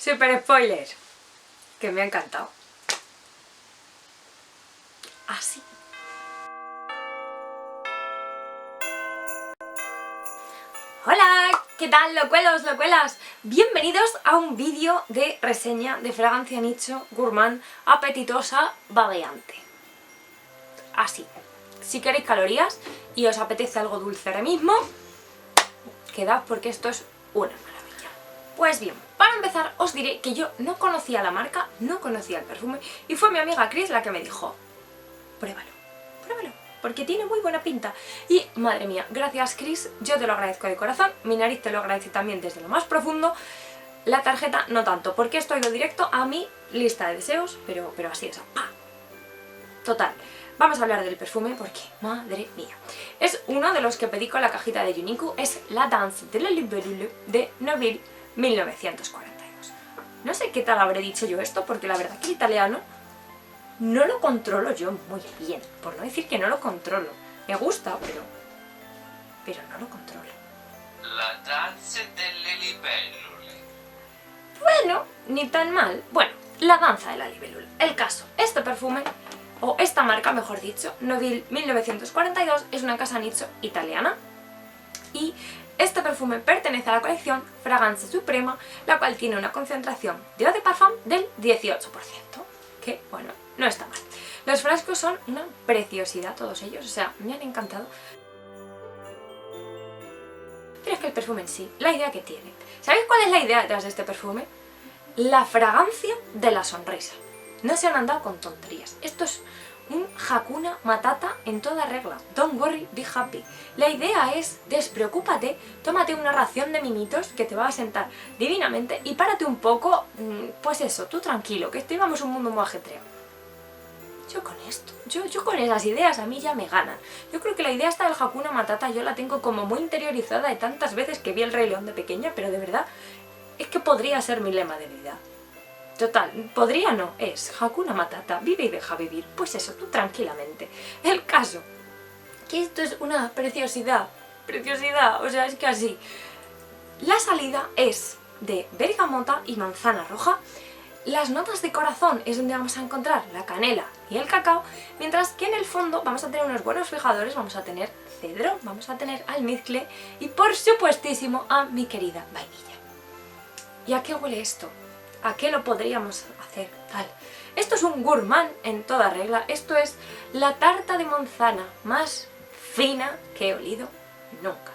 Super spoiler, que me ha encantado. Así. Hola, ¿qué tal, locuelos, locuelas? Bienvenidos a un vídeo de reseña de fragancia nicho gourmand apetitosa variante. Así. Si queréis calorías y os apetece algo dulce ahora mismo, quedad porque esto es una maravilla. Pues bien, para empezar os diré que yo no conocía la marca, no conocía el perfume y fue mi amiga Chris la que me dijo: pruébalo, pruébalo, porque tiene muy buena pinta. Y madre mía, gracias Chris, yo te lo agradezco de corazón, mi nariz te lo agradece también desde lo más profundo, la tarjeta no tanto, porque esto ha ido directo a mi lista de deseos, pero así es, ¡pah! Total. Vamos a hablar del perfume porque, madre mía, es uno de los que pedí con la cajita de Uniqlo, es La Danse de la Libellule de Neuville 1942. No sé qué tal habré dicho yo esto, porque la verdad que el italiano no lo controlo yo muy bien, por no decir que no lo controlo. Me gusta, pero no lo controlo. La danza delle libellule. Bueno, ni tan mal. Bueno, la danza de la libélula. El caso, este perfume, o esta marca mejor dicho, Neuville 1942, es una casa nicho italiana y este perfume pertenece a la colección Fragranza Suprema, la cual tiene una concentración de eau de parfum del 18%, que bueno, no está mal. Los frascos son una preciosidad todos ellos, o sea, me han encantado. Pero es que el perfume en sí, la idea que tiene. ¿Sabéis cuál es la idea detrás de este perfume? La fragancia de la sonrisa. No se han andado con tonterías. Esto es un Hakuna Matata en toda regla. Don't worry, be happy. La idea es, despreocúpate, tómate una ración de mimitos que te va a sentar divinamente y párate un poco, pues eso, tú tranquilo, que esto íbamos un mundo muy ajetreado. Yo con esto, yo con esas ideas a mí ya me ganan. Yo creo que la idea esta del Hakuna Matata yo la tengo como muy interiorizada de tantas veces que vi El Rey León de pequeña, pero de verdad es que podría ser mi lema de vida. Total, podría no, es Hakuna Matata, vive y deja vivir. Pues eso, tú tranquilamente. El caso, que esto es una preciosidad, o sea, es que así. La salida es de bergamota y manzana roja. Las notas de corazón es donde vamos a encontrar la canela y el cacao, mientras que en el fondo vamos a tener unos buenos fijadores, vamos a tener cedro, vamos a tener almizcle y por supuestísimo a mi querida vainilla. ¿Y a qué huele esto? ¿A qué lo podríamos hacer tal? Esto es un gourmand en toda regla, esto es la tarta de manzana más fina que he olido nunca.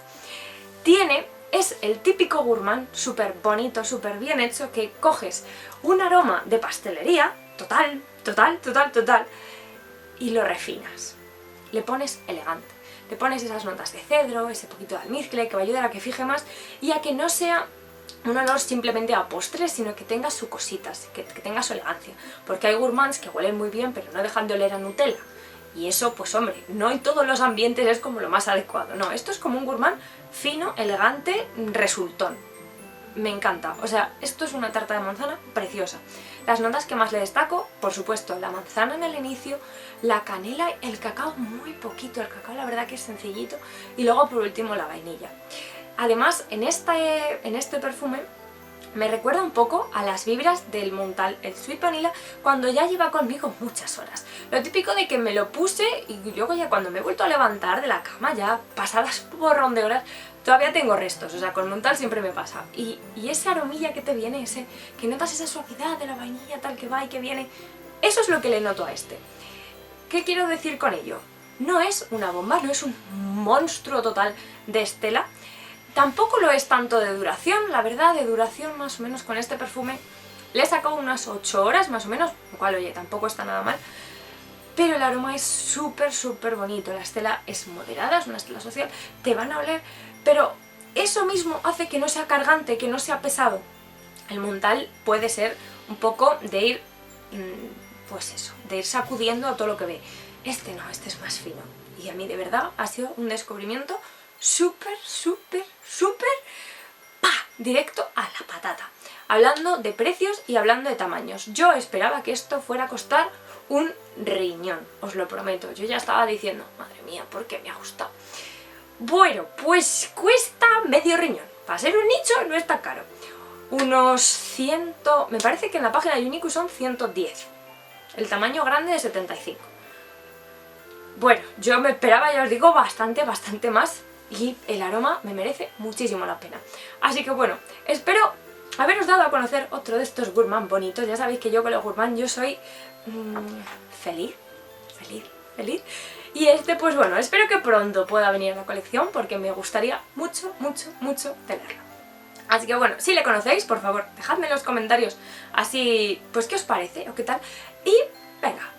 Es el típico gourmand súper bonito, súper bien hecho, que coges un aroma de pastelería, total, y lo refinas. Le pones elegante, le pones esas notas de cedro, ese poquito de almizcle que va a ayudar a que fije más y a que no sea un olor simplemente a postres, sino que tenga sus cositas, que tenga su elegancia. Porque hay gourmands que huelen muy bien, pero no dejan de oler a Nutella. Y eso, pues hombre, no en todos los ambientes es como lo más adecuado. No, esto es como un gourmand fino, elegante, resultón. Me encanta. O sea, esto es una tarta de manzana preciosa. Las notas que más le destaco, por supuesto, la manzana en el inicio, la canela, el cacao muy poquito. El cacao la verdad que es sencillito. Y luego por último la vainilla. Además, en este perfume me recuerda un poco a las vibras del Montal, el Sweet Vanilla, cuando ya lleva conmigo muchas horas. Lo típico de que me lo puse y luego ya cuando me he vuelto a levantar de la cama, ya pasadas un porrón de horas, todavía tengo restos, o sea, con Montal siempre me pasa. Y ese aromilla que te viene, que notas esa suavidad de la vainilla tal que va y que viene, eso es lo que le noto a este. ¿Qué quiero decir con ello? No es una bomba, no es un monstruo total de Estela. Tampoco lo es tanto de duración, la verdad, de duración más o menos con este perfume le he sacado unas 8 horas más o menos, lo cual, oye, tampoco está nada mal. Pero el aroma es súper bonito, la estela es moderada, es una estela social, te van a oler, pero eso mismo hace que no sea cargante, que no sea pesado. El Montal puede ser un poco de ir, pues eso, de ir sacudiendo a todo lo que ve. Este no, este es más fino. Y a mí de verdad ha sido un descubrimiento súper, directo a la patata. Hablando de precios y hablando de tamaños. Yo esperaba que esto fuera a costar un riñón, os lo prometo. Yo ya estaba diciendo, madre mía, ¿por qué me ha gustado? Bueno, pues cuesta medio riñón. Para ser un nicho no está caro. unos 100, me parece que en la página de Uniqu son 110, el tamaño grande de 75. Bueno, yo me esperaba, ya os digo, bastante más, y el aroma me merece muchísimo la pena. Así que bueno, espero haberos dado a conocer otro de estos gourmand bonitos. Ya sabéis que yo con los gourmand yo soy feliz. Y este, pues bueno, espero que pronto pueda venir a la colección porque me gustaría mucho tenerlo. Así que bueno, si le conocéis, por favor, dejadme en los comentarios así, pues qué os parece o qué tal. Y venga,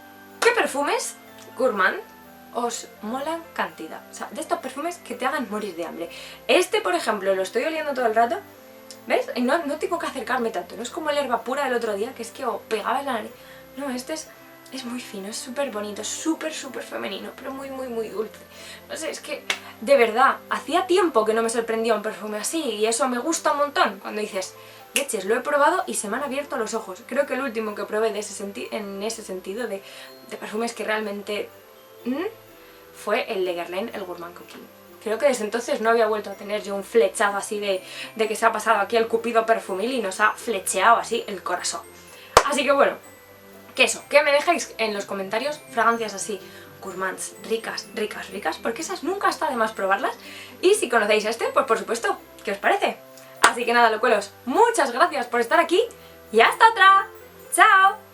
¿qué perfumes gourmand os molan cantidad? O sea, de estos perfumes que te hagan morir de hambre. Este, por ejemplo, lo estoy oliendo todo el rato, ¿ves? Y no tengo que acercarme tanto, no es como el herba pura del otro día, que es que pegaba en la nariz. No, este es muy fino, es súper bonito, súper femenino, pero muy dulce. No sé, es que de verdad, hacía tiempo que no me sorprendía un perfume así y eso me gusta un montón. Cuando dices, leches, lo he probado y se me han abierto los ojos. Creo que el último que probé en ese sentido de perfumes que realmente fue el de Guerlain, el Gourmand Cooking. Creo que desde entonces no había vuelto a tener yo un flechado así de que se ha pasado aquí el cupido perfumil y nos ha flecheado así el corazón. Así que bueno, que me dejéis en los comentarios fragancias así, gourmands, ricas, porque esas nunca está de más probarlas. Y si conocéis este, pues por supuesto, ¿qué os parece? Así que nada, locuelos, muchas gracias por estar aquí y hasta otra. ¡Chao!